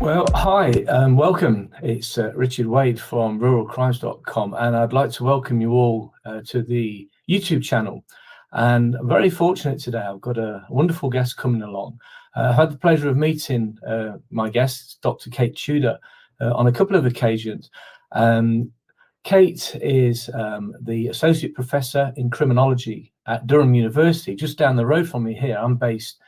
Well, hi, welcome. It's Richard Wade from ruralcrimes.com, and I'd like to welcome you all to the YouTube channel. And I'm very fortunate today. I've got a wonderful guest coming along. I've had the pleasure of meeting my guest, Dr. Kate Tudor, on a couple of occasions. Kate is the Associate Professor in Criminology at Durham University, just down the road from me here. I'm based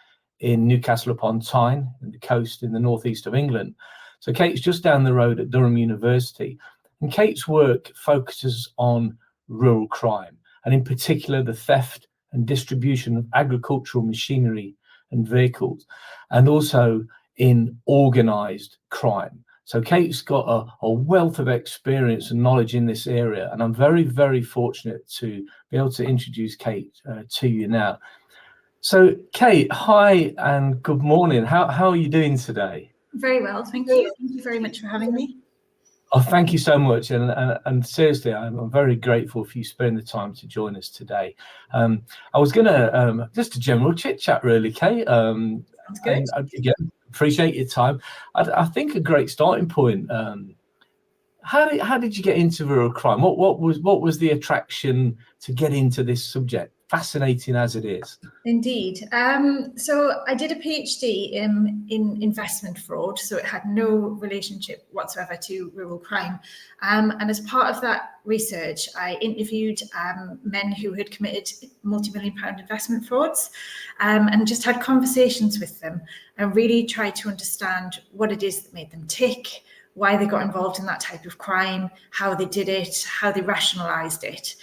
in Newcastle upon Tyne, in the coast in the northeast of England. So Kate's just down the road at Durham University. And Kate's work focuses on rural crime, and in particular the theft and distribution of agricultural machinery and vehicles, and also in organised crime. So Kate's got a wealth of experience and knowledge in this area, and I'm very, very fortunate to be able to introduce Kate to you now. So, Kate, hi and good morning. How are you doing today? Very well, thank you. Thank you very much for having me. Oh, thank you so much. And seriously, I'm very grateful for you spending the time to join us today. I was going to, just a general chit chat really, Kate. Sounds good. And again, appreciate your time. I think a great starting point. How did you get into rural crime? What was the attraction to get into this subject? Fascinating as it is. Indeed. So I did a PhD in investment fraud, so it had no relationship whatsoever to rural crime. And as part of that research, I interviewed men who had committed multi-million-pound investment frauds, and just had conversations with them and really tried to understand what it is that made them tick, why they got involved in that type of crime, how they did it, how they rationalized it.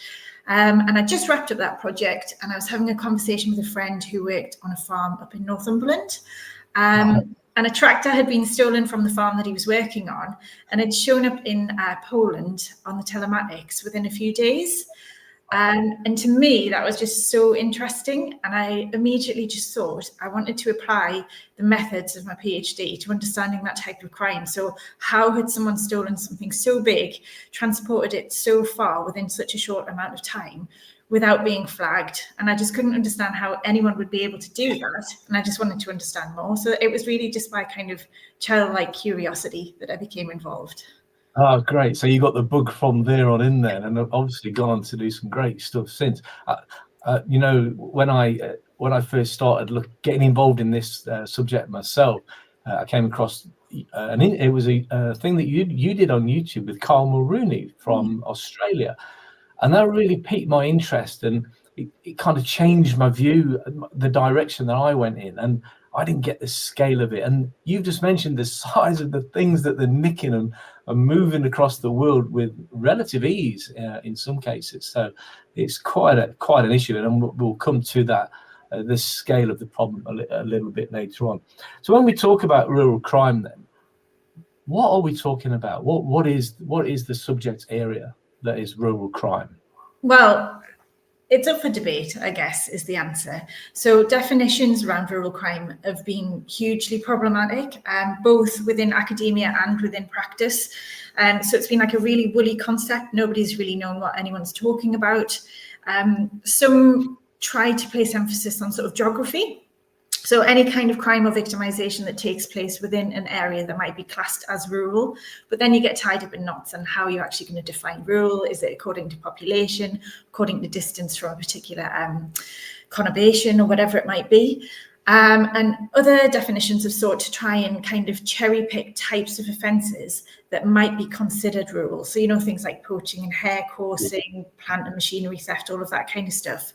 And I just wrapped up that project, and I was having a conversation with a friend who worked on a farm up in Northumberland. And a tractor had been stolen from the farm that he was working on, and had shown up in Poland on the telematics within a few days. And to me, that was just so interesting. And I immediately just thought I wanted to apply the methods of my PhD to understanding that type of crime. So how had someone stolen something so big, transported it so far within such a short amount of time without being flagged? And I just couldn't understand how anyone would be able to do that. And I just wanted to understand more. So it was really just my kind of childlike curiosity that I became involved. Oh, great. So you got the bug from there on in then, and obviously gone on to do some great stuff since. You know, when I first started getting involved in this subject myself, I came across it was a thing that you did on YouTube with Carl Mulrooney from Australia, and that really piqued my interest, and it kind of changed my view, the direction that I went in, and I didn't get the scale of it. And you've just mentioned the size of the things that they're nicking and moving across the world with relative ease in some cases. So it's quite an issue, and we'll come to that, the scale of the problem a little bit later on. So when we talk about rural crime, then what are we talking about? What is the subject area that is rural crime? Well, it's up for debate, I guess, is the answer. So definitions around rural crime have been hugely problematic, both within academia and within practice. So it's been like a really woolly concept. Nobody's really known what anyone's talking about. Some try to place emphasis on sort of geography. So any kind of crime or victimization that takes place within an area that might be classed as rural, but then you get tied up in knots on how you're actually going to define rural. Is it according to population, according to distance from a particular conurbation or whatever it might be? And other definitions have sought to try and kind of cherry pick types of offences that might be considered rural. So, you know, things like poaching and hare coursing, plant and machinery theft, all of that kind of stuff.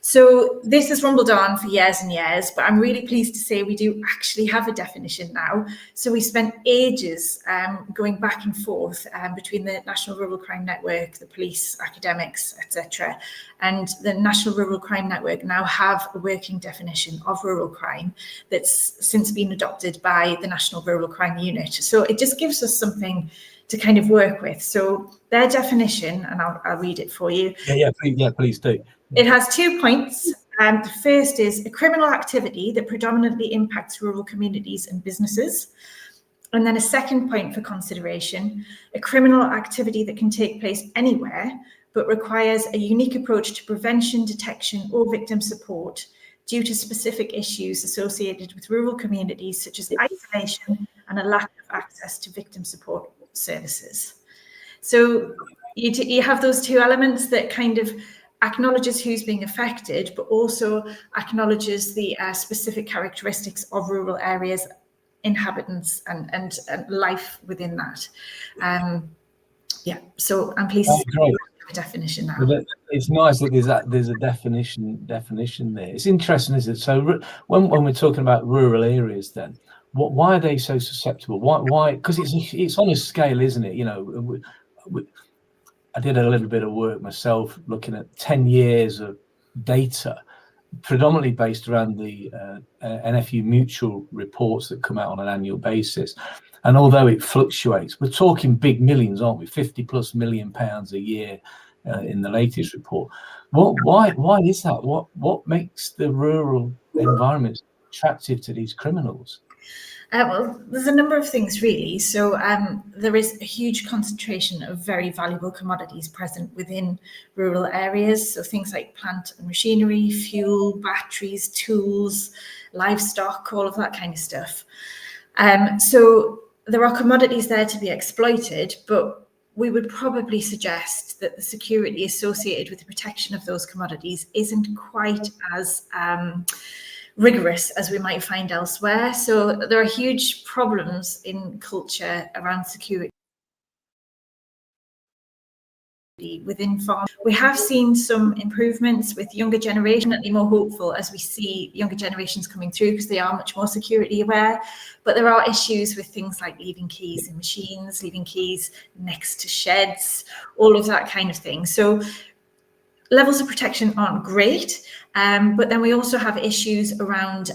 So this has rumbled on for years and years, but I'm really pleased to say we do actually have a definition now. So we spent ages going back and forth between the National Rural Crime Network, the police, academics, etc. And the National Rural Crime Network now have a working definition of rural crime that's since been adopted by the National Rural Crime Unit. So it just gives us something to kind of work with. So their definition, and I'll read it for you. Please do. It has 2 points. The first is a criminal activity that predominantly impacts rural communities and businesses. And then a second point for consideration, a criminal activity that can take place anywhere, but requires a unique approach to prevention, detection, or victim support due to specific issues associated with rural communities, such as isolation and a lack of access to victim support services. So you have those two elements that kind of acknowledges who's being affected, but also acknowledges the specific characteristics of rural areas, inhabitants, and life within that. Yeah, so I'm pleased to see a definition now. It's nice that there's a definition there. It's interesting, isn't it? So when we're talking about rural areas, then why are they so susceptible? Why? Because it's on a scale, isn't it? You know, I did a little bit of work myself looking at 10 years of data, predominantly based around the NFU mutual reports that come out on an annual basis. And although it fluctuates, we're talking big millions, aren't we? 50+ million pounds a year in the latest report. Why is that? What makes the rural environments attractive to these criminals? Well, there's a number of things really. So there is a huge concentration of very valuable commodities present within rural areas. So things like plant and machinery, fuel, batteries, tools, livestock, all of that kind of stuff. So there are commodities there to be exploited, but we would probably suggest that the security associated with the protection of those commodities isn't quite as rigorous as we might find elsewhere. So there are huge problems in culture around security within farms. We have seen some improvements with younger generation, definitely more hopeful as we see younger generations coming through because they are much more security aware. But there are issues with things like leaving keys in machines, leaving keys next to sheds, all of that kind of thing. So levels of protection aren't great, but then we also have issues around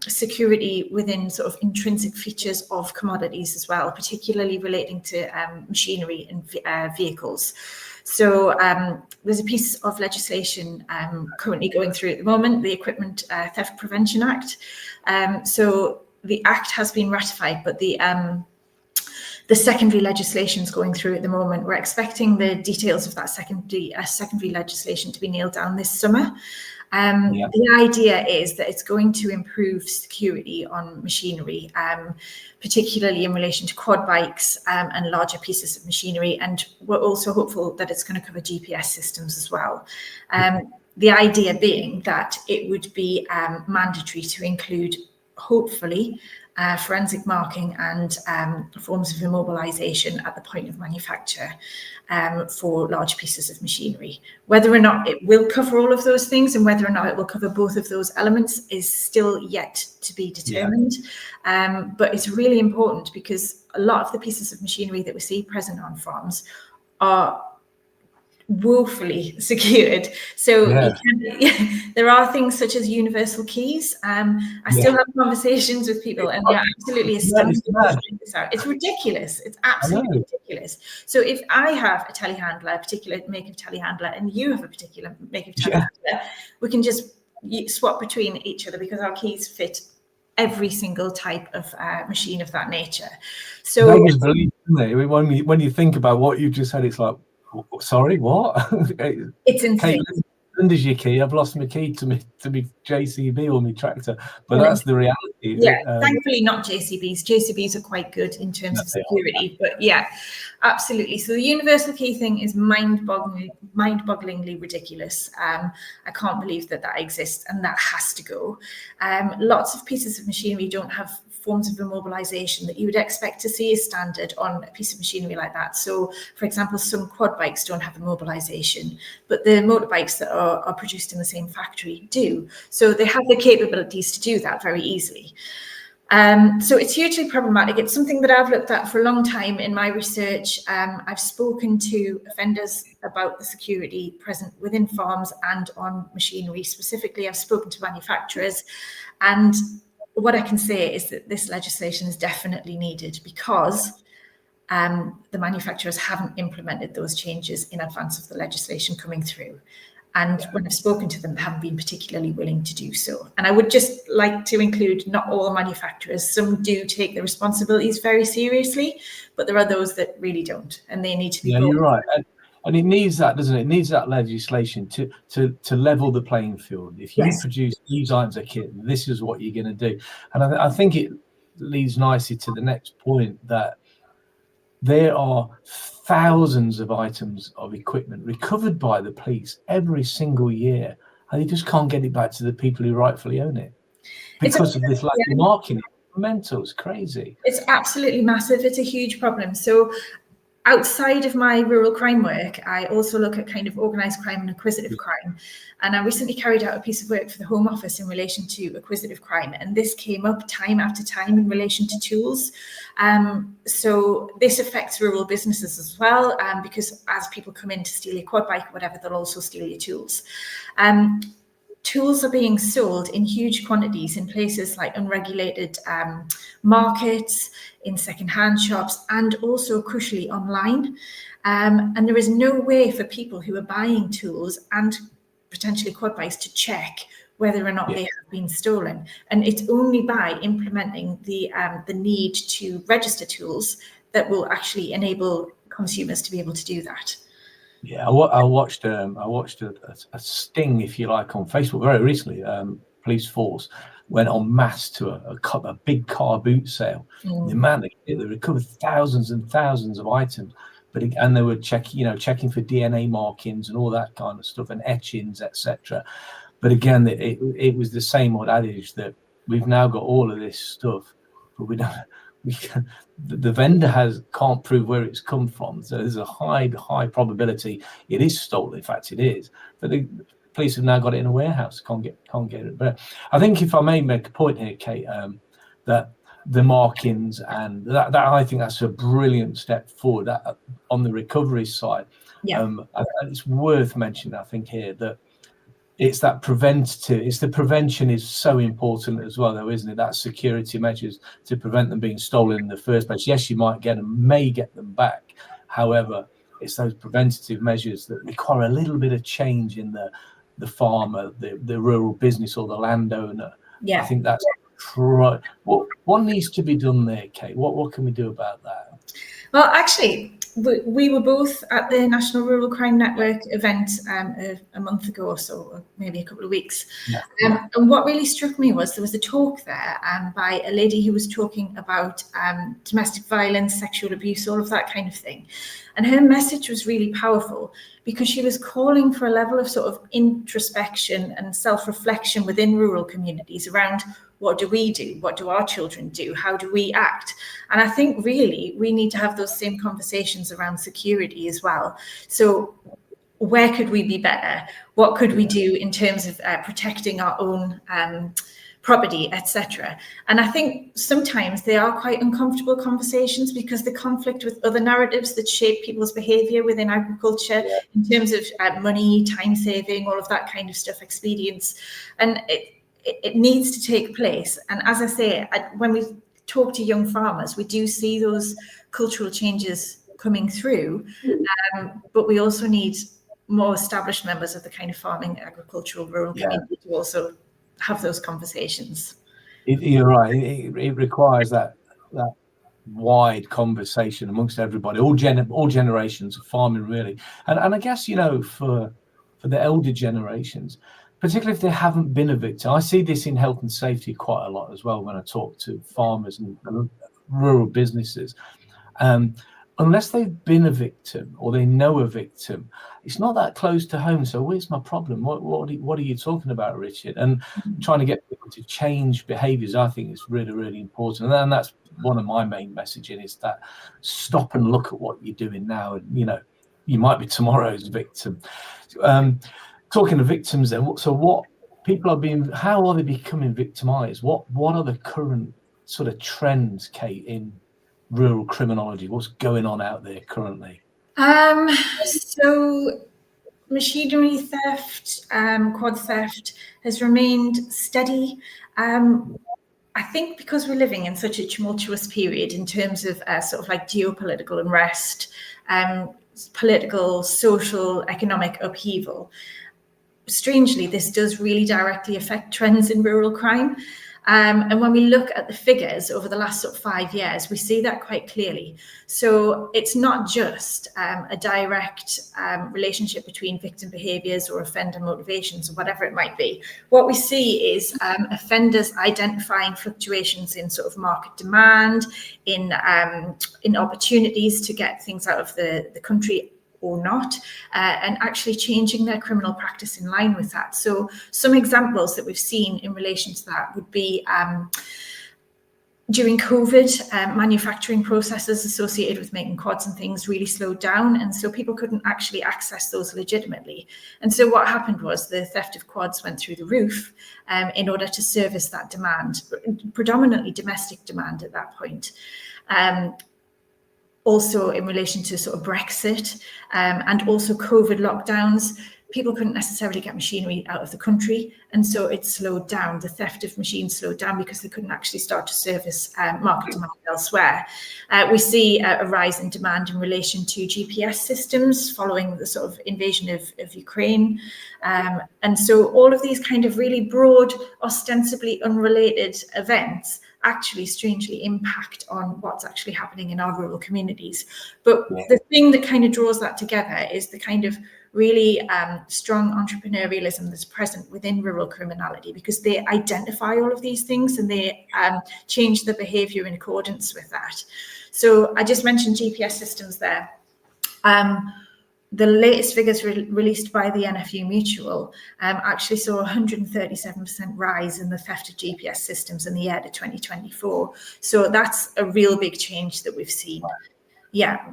security within sort of intrinsic features of commodities as well, particularly relating to machinery and vehicles. So there's a piece of legislation currently going through at the moment, the Equipment Theft Prevention Act. So the Act has been ratified, but the secondary legislation is going through at the moment. We're expecting the details of that secondary legislation to be nailed down this summer. The idea is that it's going to improve security on machinery, particularly in relation to quad bikes and larger pieces of machinery. And we're also hopeful that it's going to cover GPS systems as well. The idea being that it would be mandatory to include, hopefully, forensic marking and forms of immobilization at the point of manufacture for large pieces of machinery. Whether or not it will cover all of those things and whether or not it will cover both of those elements is still yet to be determined. But it's really important because a lot of the pieces of machinery that we see present on farms are woefully secured. So there are things such as universal keys. I still have conversations with people and they're absolutely astounded. It's ridiculous. It's absolutely ridiculous. So if I have a telehandler, a particular make of telehandler, and you have a particular make of telehandler, we can just swap between each other because our keys fit every single type of machine of that nature. So when you think about what you just said, it's like, sorry, what? It's insane. Kate, your key. I've lost my key to me JCB or my tractor, but that's the reality. Yeah, thankfully not JCBs. JCBs are quite good in terms of security, but yeah, absolutely. So the universal key thing is mind-bogglingly ridiculous. I can't believe that exists, and that has to go. Lots of pieces of machinery don't have forms of immobilization that you would expect to see as standard on a piece of machinery like that. So, for example, some quad bikes don't have immobilization, but the motorbikes that are produced in the same factory do. So they have the capabilities to do that very easily. So it's hugely problematic. It's something that I've looked at for a long time in my research. I've spoken to offenders about the security present within farms and on machinery. Specifically, I've spoken to manufacturers, and what I can say is that this legislation is definitely needed because the manufacturers haven't implemented those changes in advance of the legislation coming through. And when I've spoken to them, they haven't been particularly willing to do so. And I would just like to include not all manufacturers. Some do take the responsibilities very seriously, but there are those that really don't, and they need to be. Yeah, you're right. And it needs that, doesn't it? It needs that legislation to level the playing field. If you produce these items of kit, this is what you're going to do. And I think leads nicely to the next point, that there are thousands of items of equipment recovered by the police every single year, and they just can't get it back to the people who rightfully own it because of this lack of marking. Mental, it's crazy. It's absolutely massive. It's a huge problem. So outside of my rural crime work, I also look at kind of organised crime and acquisitive crime. And I recently carried out a piece of work for the Home Office in relation to acquisitive crime. And this came up time after time in relation to tools. So this affects rural businesses as well, because as people come in to steal your quad bike or whatever, they'll also steal your tools. Tools are being sold in huge quantities in places like unregulated markets, in second-hand shops, and also crucially online. And there is no way for people who are buying tools and potentially quad bikes to check whether or not they have been stolen. And it's only by implementing the need to register tools that will actually enable consumers to be able to do that. Yeah, I watched a sting, if you like, on Facebook very recently. Police force went en masse to a big car boot sale. The amount they recovered thousands and thousands of items, and they were checking for DNA markings and all that kind of stuff, and etchings, etc. But again, it was the same old adage that we've now got all of this stuff, but we don't. The vendor can't prove where it's come from, so there's a high probability it is stolen. In fact, it is. But the police have now got it in a warehouse. Can't get it. But I think, if I may make a point here, Kate, that the markings and that I think that's a brilliant step forward on the recovery side. Yeah. It's worth mentioning, I think, here that it's that the prevention is so important as well, though, isn't it? That security measures to prevent them being stolen in the first place. Yes, you may get them back. However, it's those preventative measures that require a little bit of change in the farmer, the rural business, or the landowner. Yeah. I think that's right. What needs to be done there, Kate? What can we do about that? Well, actually, we were both at the National Rural Crime Network event a month ago or so, or maybe a couple of weeks. Yeah. And what really struck me was there was a talk there by a lady who was talking about domestic violence, sexual abuse, all of that kind of thing. And her message was really powerful because she was calling for a level of sort of introspection and self-reflection within rural communities around what do we do? What do our children do? How do we act? And I think really we need to have those same conversations around security as well. So where could we be better? What could we do in terms of protecting our own property, etc.? And I think sometimes they are quite uncomfortable conversations because they conflict with other narratives that shape people's behaviour within agriculture in terms of money, time saving, all of that kind of stuff, expedience. And it needs to take place. And as I say, when we talk to young farmers, we do see those cultural changes coming through, but we also need more established members of the kind of farming, agricultural, rural community to also have those conversations. You're right. It requires that wide conversation amongst everybody, all generations of farming, really. And I guess, for the elder generations, particularly if they haven't been a victim. I see this in health and safety quite a lot as well when I talk to farmers and rural businesses. Unless they've been a victim or they know a victim, it's not that close to home. So where's my problem? What are you talking about, Richard? And trying to get people to change behaviours, I think, is really, really important. And that's one of my main messages, is that stop and look at what you're doing now. And, you might be tomorrow's victim. Talking of victims then, so how are they becoming victimized? What are the current sort of trends, Kate, in rural criminology? What's going on out there currently? So machinery theft, quad theft has remained steady. I think because we're living in such a tumultuous period in terms of sort of like geopolitical unrest, political, social, economic upheaval, strangely, this does really directly affect trends in rural crime. And when we look at the figures over the last sort of 5 years, we see that quite clearly. So it's not just a direct relationship between victim behaviours or offender motivations or whatever it might be. What we see is offenders identifying fluctuations in sort of market demand, in opportunities to get things out of the country or not, and actually changing their criminal practice in line with that. So some examples that we've seen in relation to that would be during COVID, manufacturing processes associated with making quads and things really slowed down, and so people couldn't actually access those legitimately. And so what happened was the theft of quads went through the roof in order to service that demand, predominantly domestic demand at that point. Also in relation to sort of Brexit and also COVID lockdowns, people couldn't necessarily get machinery out of the country. And so it slowed down. The theft of machines slowed down because they couldn't actually start to service market demand elsewhere. We see a rise in demand in relation to GPS systems following the sort of invasion of Ukraine. And so all of these kind of really broad, ostensibly unrelated events actually strangely impact on what's actually happening in our rural communities. But the thing that kind of draws that together is the kind of really strong entrepreneurialism that's present within rural criminality, because they identify all of these things and they change the behaviour in accordance with that. So I just mentioned GPS systems there. The latest figures released by the NFU Mutual actually saw 137% rise in the theft of GPS systems in the year to 2024. So that's a real big change that we've seen. Yeah.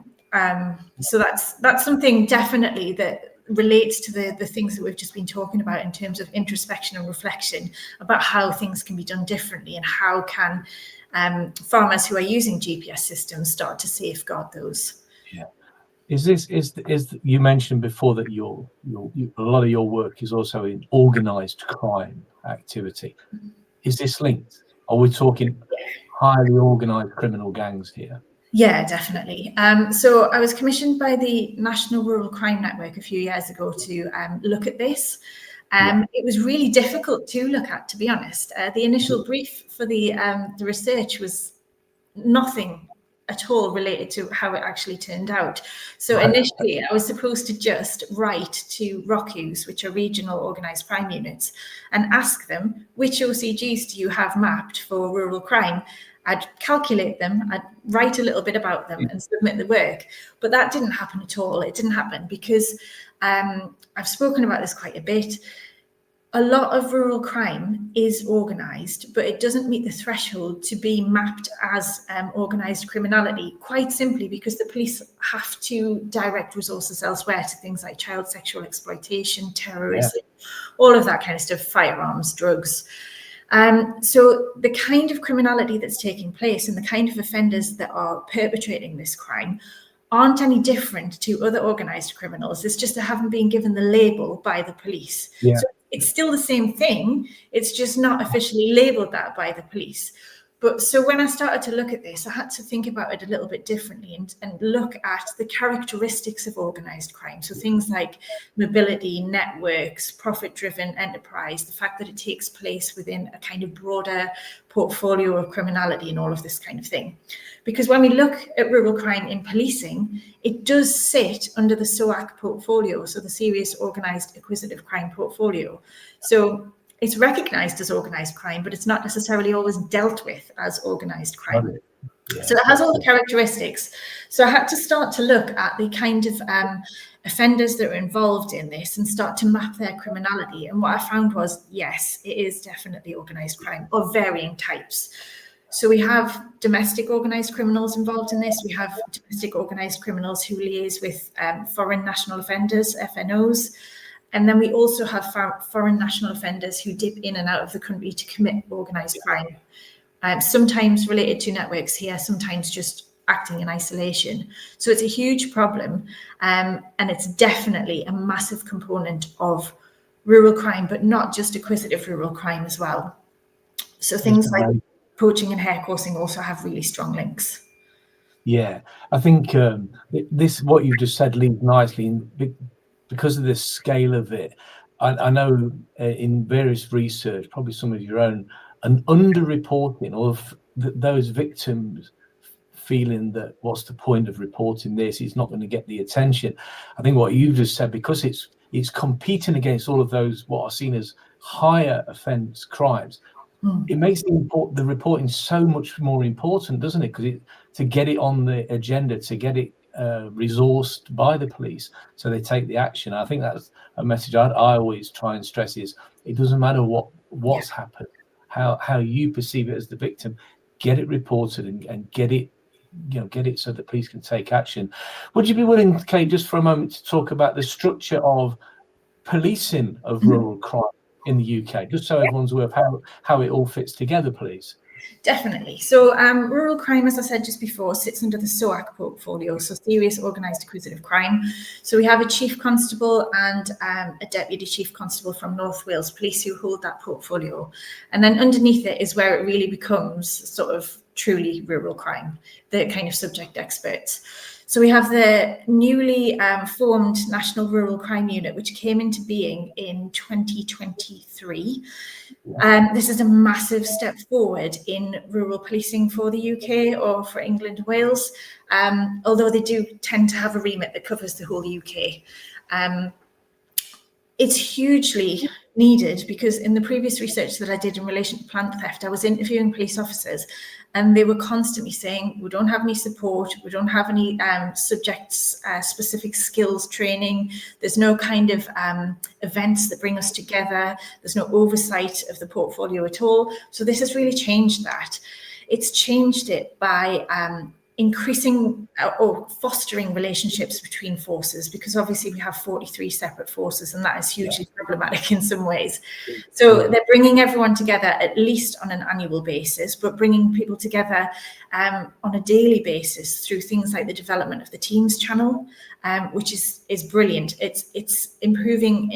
So that's something definitely that relates to the things that we've just been talking about in terms of introspection and reflection about how things can be done differently, and how can farmers who are using GPS systems start to safeguard those. Yeah. Is you mentioned before that a lot of your work is also in organised crime activity. Is this linked? Are we talking highly organised criminal gangs here? Yeah, definitely. So I was commissioned by the National Rural Crime Network a few years ago to look at this. It was really difficult to look at, to be honest. The initial brief for the research was nothing at all related to how it actually turned out. So initially I was supposed to just write to ROCUs, which are regional organised crime units, and ask them, which OCGs do you have mapped for rural crime? I'd calculate them, I'd write a little bit about them and submit the work. But that didn't happen at all. It didn't happen because I've spoken about this quite a bit. A lot of rural crime is organised, but it doesn't meet the threshold to be mapped as organised criminality, quite simply because the police have to direct resources elsewhere to things like child sexual exploitation, terrorism, all of that kind of stuff, firearms, drugs. So the kind of criminality that's taking place and the kind of offenders that are perpetrating this crime aren't any different to other organised criminals. It's just they haven't been given the label by the police. Yeah. So it's still the same thing. It's just not officially labelled that by the police. But so when I started to look at this, I had to think about it a little bit differently and look at the characteristics of organised crime. So things like mobility, networks, profit-driven enterprise, the fact that it takes place within a kind of broader portfolio of criminality and all of this kind of thing. Because when we look at rural crime in policing, it does sit under the SOAC portfolio, so the Serious Organised Acquisitive Crime portfolio. So it's recognised as organised crime, but it's not necessarily always dealt with as organised crime. Yeah. So it has all the characteristics. So I had to start to look at the kind of offenders that are involved in this and start to map their criminality. And what I found was, yes, it is definitely organised crime of varying types. So we have domestic organised criminals involved in this. We have domestic organised criminals who liaise with foreign national offenders, FNOs. And then we also have foreign national offenders who dip in and out of the country to commit organised crime, sometimes related to networks here, sometimes just acting in isolation. So it's a huge problem, and it's definitely a massive component of rural crime, but not just acquisitive rural crime as well. So things like poaching and hair coursing also have really strong links. Yeah, I think what you've just said leads nicely in. Because of the scale of it, I know in various research, probably some of your own, an underreporting of those victims feeling that what's the point of reporting this? It's not going to get the attention. I think what you just said, because it's competing against all of those what are seen as higher offence crimes, it makes the reporting so much more important, doesn't it? Because to get it on the agenda, to get it resourced by the police so they take the action. I think that's a message I always try and stress, is it doesn't matter what's happened, how you perceive it as the victim, get it reported and get it so that police can take action. Would you be willing, Kate, just for a moment to talk about the structure of policing of rural crime in the UK, just so everyone's aware of how it all fits together, please? Definitely. So rural crime, as I said just before, sits under the SOAC portfolio, so serious organised acquisitive crime. So we have a chief constable and a deputy chief constable from North Wales Police who hold that portfolio. And then underneath it is where it really becomes sort of truly rural crime, the kind of subject experts. So we have the newly formed National Rural Crime Unit, which came into being in 2023. This is a massive step forward in rural policing for the UK or for England and Wales, although they do tend to have a remit that covers the whole UK. It's hugely needed because in the previous research that I did in relation to plant theft, I was interviewing police officers and they were constantly saying, we don't have any support, we don't have any subject-specific skills training, there's no kind of events that bring us together, there's no oversight of the portfolio at all. So this has really changed that. It's changed it by increasing or fostering relationships between forces, because obviously we have 43 separate forces and that is hugely problematic in some ways. So they're bringing everyone together at least on an annual basis, but bringing people together on a daily basis through things like the development of the Teams channel, which is brilliant. It's improving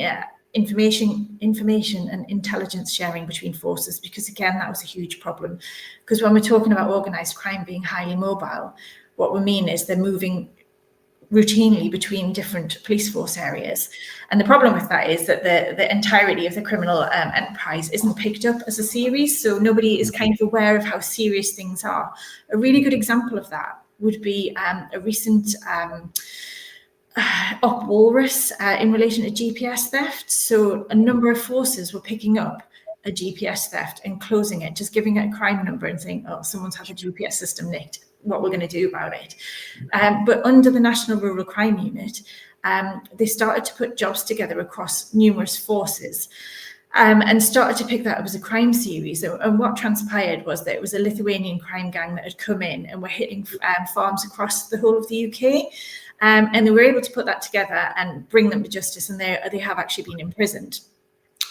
information and intelligence sharing between forces, because again, that was a huge problem. Because when we're talking about organised crime being highly mobile, what we mean is they're moving routinely between different police force areas. And the problem with that is that the entirety of the criminal enterprise isn't picked up as a series, so nobody is kind of aware of how serious things are. A really good example of that would be a recent Op Walrus in relation to GPS theft. So a number of forces were picking up a GPS theft and closing it, just giving it a crime number and saying, oh, someone's had a GPS system nicked, what we're going to do about it. But under the National Rural Crime Unit, they started to put jobs together across numerous forces and started to pick that up as a crime series. And what transpired was that it was a Lithuanian crime gang that had come in and were hitting farms across the whole of the UK. And they were able to put that together and bring them to justice, and they have actually been imprisoned.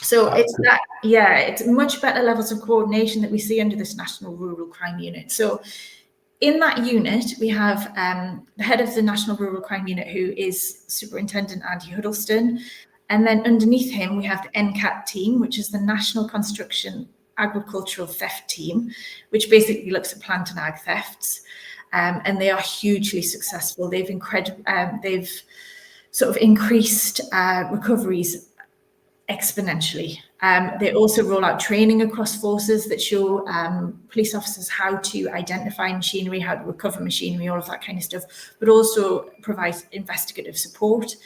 So it's much better levels of coordination that we see under this National Rural Crime Unit. So in that unit, we have the head of the National Rural Crime Unit, who is Superintendent Andy Huddleston. And then underneath him, we have the NCAT team, which is the National Construction Agricultural Theft Team, which basically looks at plant and ag thefts. And they are hugely successful. They've sort of increased recoveries exponentially. They also roll out training across forces that show police officers how to identify machinery, how to recover machinery, all of that kind of stuff, but also provide investigative support.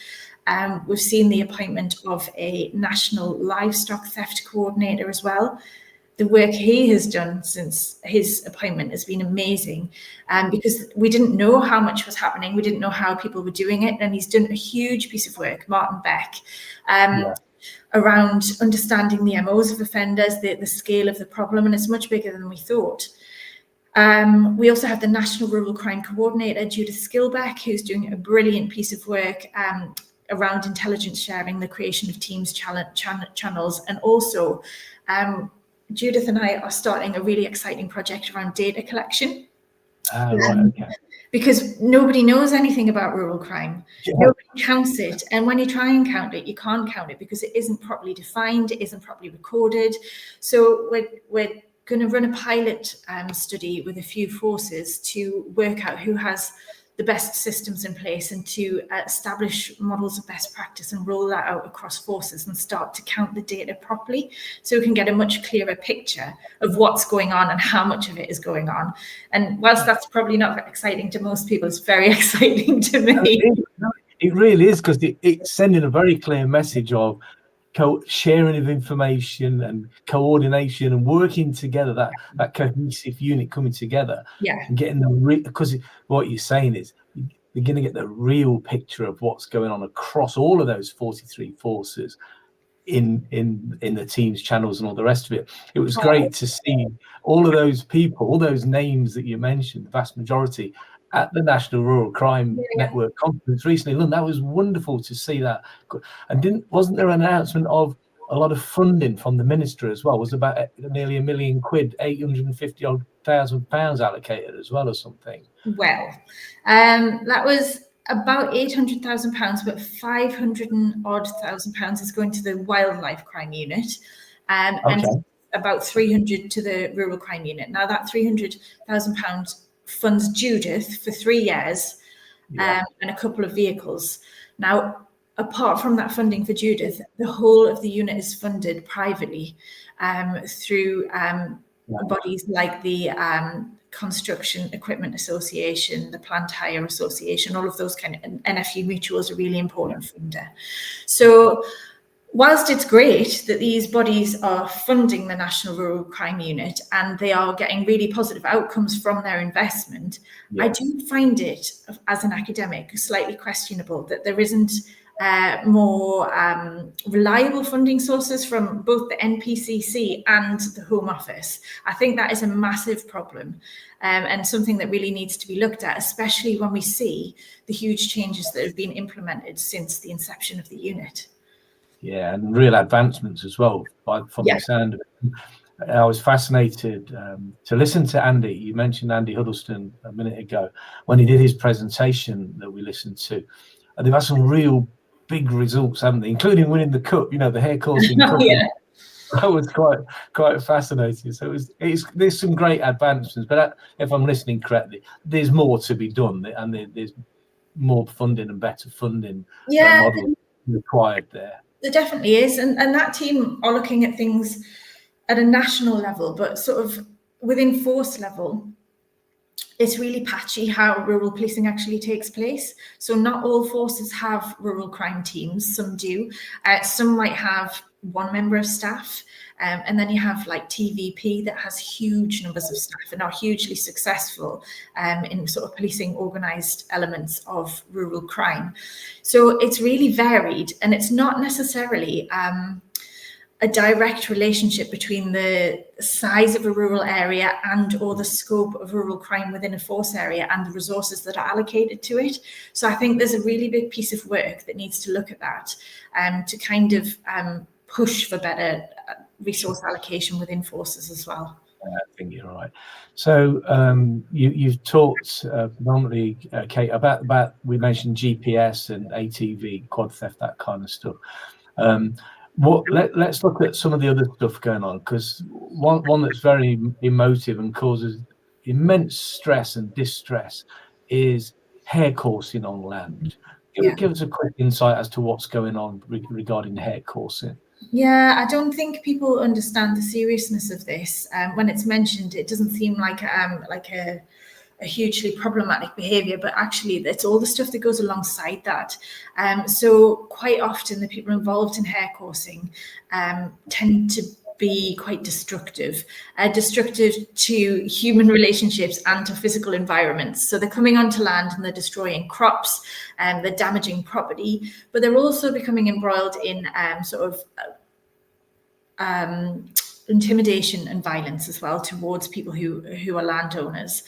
We've seen the appointment of a national livestock theft coordinator as well. The work he has done since his appointment has been amazing, because we didn't know how much was happening. We didn't know how people were doing it. And he's done a huge piece of work, Martin Beck, around understanding the MOs of offenders, the scale of the problem, and it's much bigger than we thought. We also have the National Rural Crime Coordinator, Judith Skilbeck, who's doing a brilliant piece of work around intelligence sharing, the creation of Teams channels, and also Judith and I are starting a really exciting project around data collection. Because nobody knows anything about rural crime. Nobody counts it. And when you try and count it, you can't count it because it isn't properly defined, it isn't properly recorded. So we're going to run a pilot study with a few forces to work out who has the best systems in place and to establish models of best practice and roll that out across forces and start to count the data properly, so we can get a much clearer picture of what's going on and how much of it is going on. And whilst that's probably not exciting to most people, it's very exciting to me. It really is, because it's sending a very clear message of sharing of information and coordination and working together, that cohesive unit coming together, and getting because what you're saying is you're going to get the real picture of what's going on across all of those 43 forces in the Teams channels and all the rest of it. It was great to see all of those people, all those names that you mentioned, the vast majority, at the National Rural Crime Network conference recently in London. That was wonderful to see that. And wasn't there an announcement of a lot of funding from the minister as well? It was about nearly £1 million, 850,000 pounds allocated as well, or something. Well, that was about £800,000, but 500,000 pounds is going to the wildlife crime unit, and about 300 to the rural crime unit. Now that £300,000 funds Judith for 3 years, and a couple of vehicles. Now, apart from that funding for Judith, the whole of the unit is funded privately through bodies like the Construction Equipment Association, the Plant Hire Association, all of those kind of, and NFU Mutual is a really important funder. So whilst it's great that these bodies are funding the National Rural Crime Unit and they are getting really positive outcomes from their investment, I do find it, as an academic, slightly questionable that there isn't more reliable funding sources from both the NPCC and the Home Office. I think that is a massive problem, and something that really needs to be looked at, especially when we see the huge changes that have been implemented since the inception of the unit. Yeah, and real advancements as well, from the sound of it. I was fascinated to listen to Andy. You mentioned Andy Huddleston a minute ago when he did his presentation that we listened to. And they've had some real big results, haven't they? Including winning the cup, the hair coursing cup. That was quite fascinating. So there's some great advancements, but if I'm listening correctly, there's more to be done, and there's more funding and better funding model required there. There definitely is, and that team are looking at things at a national level, but sort of within force level, it's really patchy how rural policing actually takes place. So not all forces have rural crime teams, some do. Some might have one member of staff, and then you have like TVP that has huge numbers of staff and are hugely successful in sort of policing organised elements of rural crime. So it's really varied, and it's not necessarily a direct relationship between the size of a rural area and or the scope of rural crime within a force area and the resources that are allocated to it. So I think there's a really big piece of work that needs to look at that to kind of push for better resource allocation within forces as well. I think you're right. So you've talked predominantly, Kate, about we mentioned GPS and ATV, quad theft, that kind of stuff. Let's look at some of the other stuff going on, because one that's very emotive and causes immense stress and distress is hair coursing on land. Give us a quick insight as to what's going on regarding hair coursing. Yeah, I don't think people understand the seriousness of this. When it's mentioned, it doesn't seem like a hugely problematic behaviour, but actually it's all the stuff that goes alongside that. So quite often the people involved in hair coursing tend to be quite destructive to human relationships and to physical environments. So they're coming onto land and they're destroying crops and they're damaging property, but they're also becoming embroiled in intimidation and violence as well towards people who are landowners.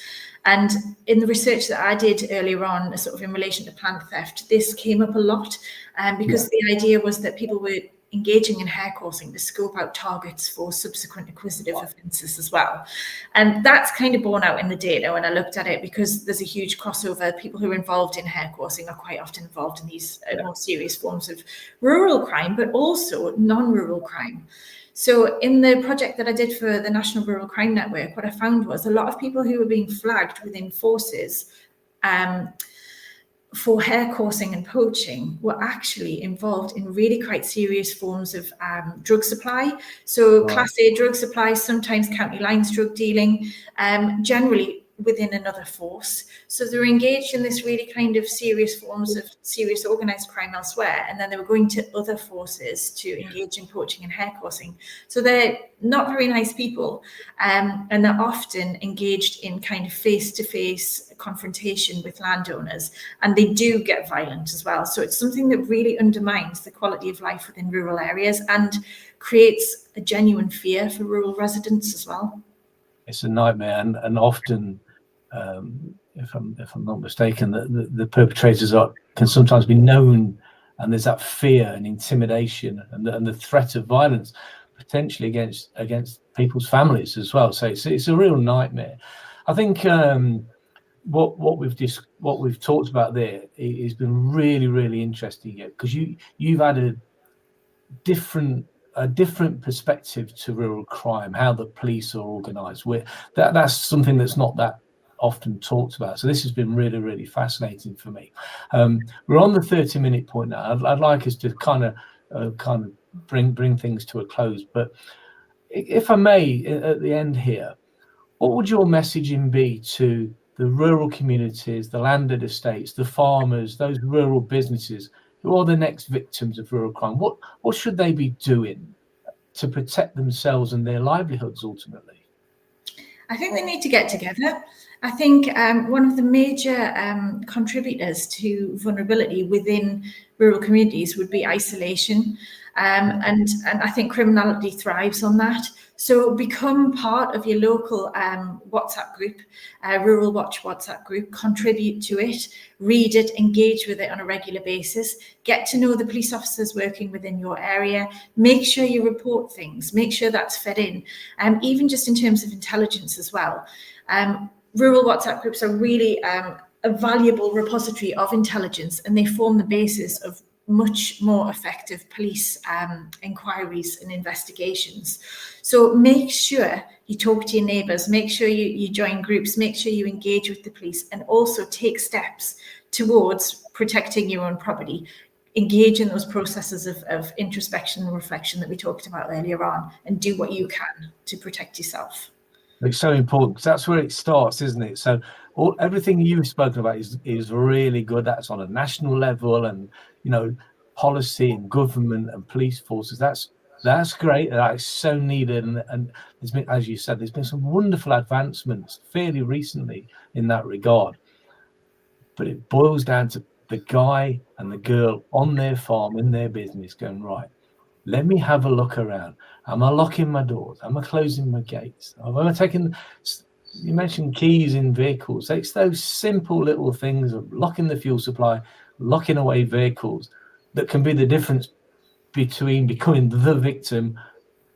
And in the research that I did earlier on, sort of in relation to plant theft, this came up a lot because the idea was that people were engaging in hair coursing to scope out targets for subsequent acquisitive offences as well. And that's kind of borne out in the data when I looked at it, because there's a huge crossover. People who are involved in hair coursing are quite often involved in these more serious forms of rural crime, but also non-rural crime. So in the project that I did for the National Rural Crime Network, what I found was a lot of people who were being flagged within forces for hair coursing and poaching were actually involved in really quite serious forms of drug supply. So Right. Class A drug supply, sometimes county lines drug dealing, generally within another force. So they were engaged in this really kind of serious forms of serious organised crime elsewhere, and then they were going to other forces to engage in poaching and hair coursing. So they're not very nice people, and they're often engaged in kind of face-to-face confrontation with landowners, and they do get violent as well. So it's something that really undermines the quality of life within rural areas and creates a genuine fear for rural residents as well. It's a nightmare, and often, if I'm not mistaken, the perpetrators can sometimes be known, and there's that fear and intimidation and the threat of violence potentially against people's families as well. So it's a real nightmare. I think what we've talked about there has been really interesting, because you've added a different perspective to rural crime, how the police are organised. That's something that's not that often talked about. So this has been really fascinating for me. We're on the 30-minute point now. I'd like us to kind of bring things to a close. But if I may, at the end here, what would your messaging be to the rural communities, the landed estates, the farmers, those rural businesses who are the next victims of rural crime? What should they be doing to protect themselves and their livelihoods ultimately? I think they need to get together. I think one of the major contributors to vulnerability within rural communities would be isolation. And I think criminology thrives on that. So become part of your local WhatsApp group, Rural Watch WhatsApp group, contribute to it, read it, engage with it on a regular basis, get to know the police officers working within your area, make sure you report things, make sure that's fed in, even just in terms of intelligence as well. Rural WhatsApp groups are really a valuable repository of intelligence, and they form the basis of much more effective police inquiries and investigations. So make sure you talk to your neighbours, make sure you join groups, make sure you engage with the police, and also take steps towards protecting your own property. Engage in those processes of introspection and reflection that we talked about earlier on, and do what you can to protect yourself. It's so important, because that's where it starts, isn't it? So everything you've spoken about is really good. That's on a national level, and policy and government and police forces. That's great. That's so needed, and there's been, as you said, there's been some wonderful advancements fairly recently in that regard. But it boils down to the guy and the girl on their farm, in their business, going, right, let me have a look around. Am I locking my doors? Am I closing my gates? Am I taking... You mentioned keys in vehicles. It's those simple little things of locking the fuel supply, locking away vehicles, that can be the difference between becoming the victim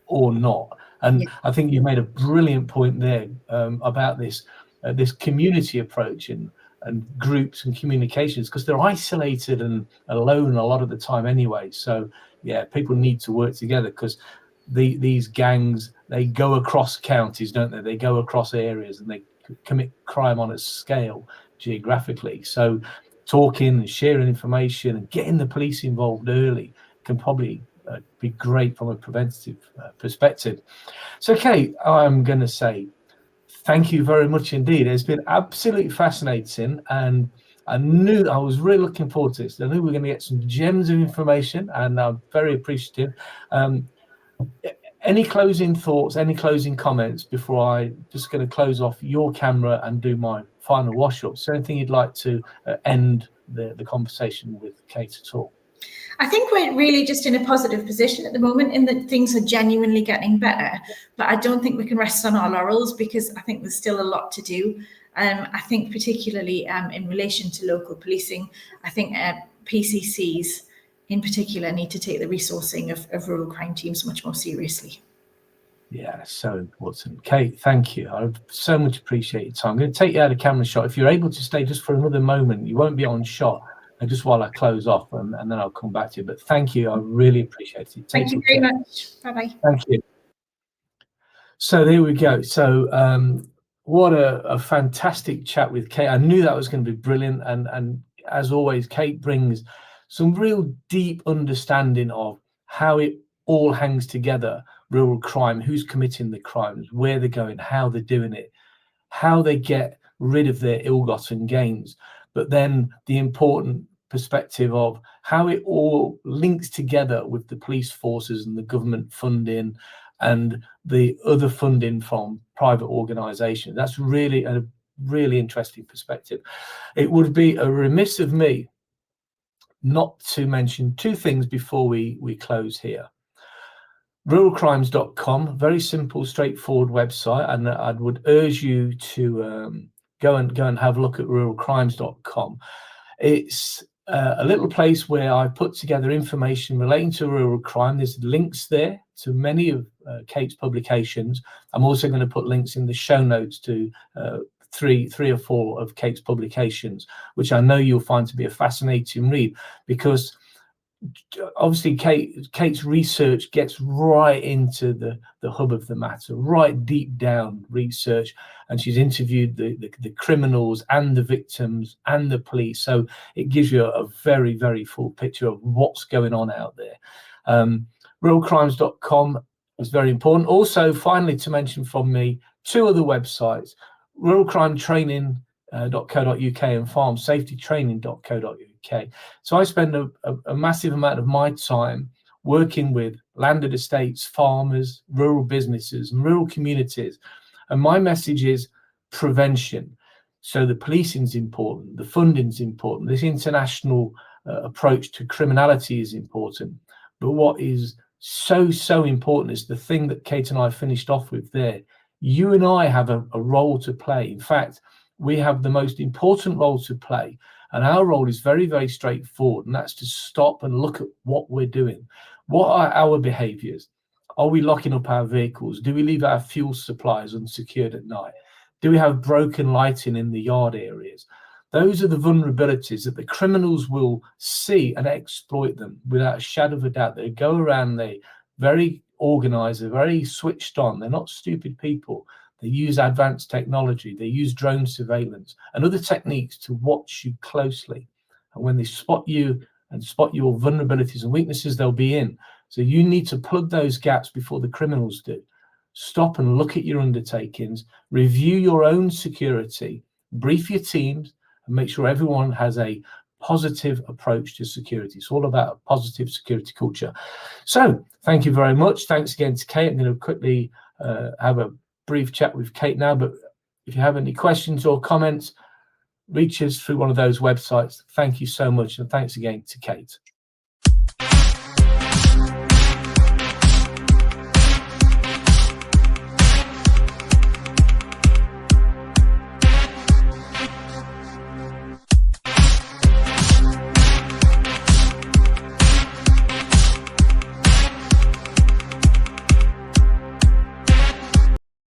or not. And yeah. I think you made a brilliant point there about this community approach and groups and communications, because they're isolated and alone a lot of the time anyway. So yeah, people need to work together, because these gangs, they go across counties, don't they? They go across areas, and they commit crime on a scale geographically. So talking and sharing information and getting the police involved early can probably be great from a preventative perspective. So Kate, I'm going to say thank you very much indeed. It's been absolutely fascinating, and I was really looking forward to this. I knew we were going to get some gems of information, and I'm very appreciative. Any closing thoughts, any closing comments before I just going to close off your camera and do my final wash up? So anything you'd like to end the conversation with, Kate, at all? I think we're really just in a positive position at the moment, in that things are genuinely getting better, but I don't think we can rest on our laurels, because I think there's still a lot to do. I think particularly in relation to local policing, I think PCCs in particular need to take the resourcing of rural crime teams much more seriously. Yeah, so important. Kate, thank you. I so much appreciate your time. I'm going to take you out of camera shot. If you're able to stay just for another moment, you won't be on shot, just while I close off, and then I'll come back to you. But thank you. I really appreciate it. Thank you very much. Bye-bye. Thank you. So there we go. So what a fantastic chat with Kate. I knew that was going to be brilliant. And as always, Kate brings some real deep understanding of how it all hangs together. Rural crime, who's committing the crimes, where they're going, how they're doing it, how they get rid of their ill-gotten gains. But then the important perspective of how it all links together with the police forces and the government funding and the other funding from private organisations. That's really a really interesting perspective. It would be a remiss of me not to mention two things before we close here. Ruralcrimes.com, very simple, straightforward website, and I would urge you to go and have a look at ruralcrimes.com. It's a little place where I put together information relating to rural crime. There's links there to many of Kate's publications. I'm also going to put links in the show notes to three or four of Kate's publications, which I know you'll find to be a fascinating read, because obviously Kate's research gets right into the hub of the matter, right deep down research, and she's interviewed the criminals and the victims and the police, so it gives you a very, very full picture of what's going on out there. Ruralcrimes.com is very important. Also, finally, to mention from me, two other websites: ruralcrimetraining.co.uk and farmsafetytraining.co.uk. So I spend a massive amount of my time working with landed estates, farmers, rural businesses, and rural communities. And my message is prevention. So the policing is important, the funding is important, this international approach to criminality is important. But what is so important is the thing that Kate and I finished off with there. You and I have a role to play. In fact, we have the most important role to play, and our role is very, very straightforward, and that's to stop and look at what we're doing. What are our behaviors? Are we locking up our vehicles? Do we leave our fuel supplies unsecured at night? Do we have broken lighting in the yard areas? Those are the vulnerabilities that the criminals will see and exploit them without a shadow of a doubt. They go around, they're very organized, they're very switched on, they're not stupid people. They use advanced technology, they use drone surveillance and other techniques to watch you closely. And when they spot you and spot your vulnerabilities and weaknesses, they'll be in. So you need to plug those gaps before the criminals do. Stop and look at your undertakings, review your own security, brief your teams, and make sure everyone has a positive approach to security. It's all about a positive security culture. So thank you very much. Thanks again to Kate. I'm going to quickly have a brief chat with Kate now, but if you have any questions or comments, reach us through one of those websites. Thank you so much, and thanks again to Kate.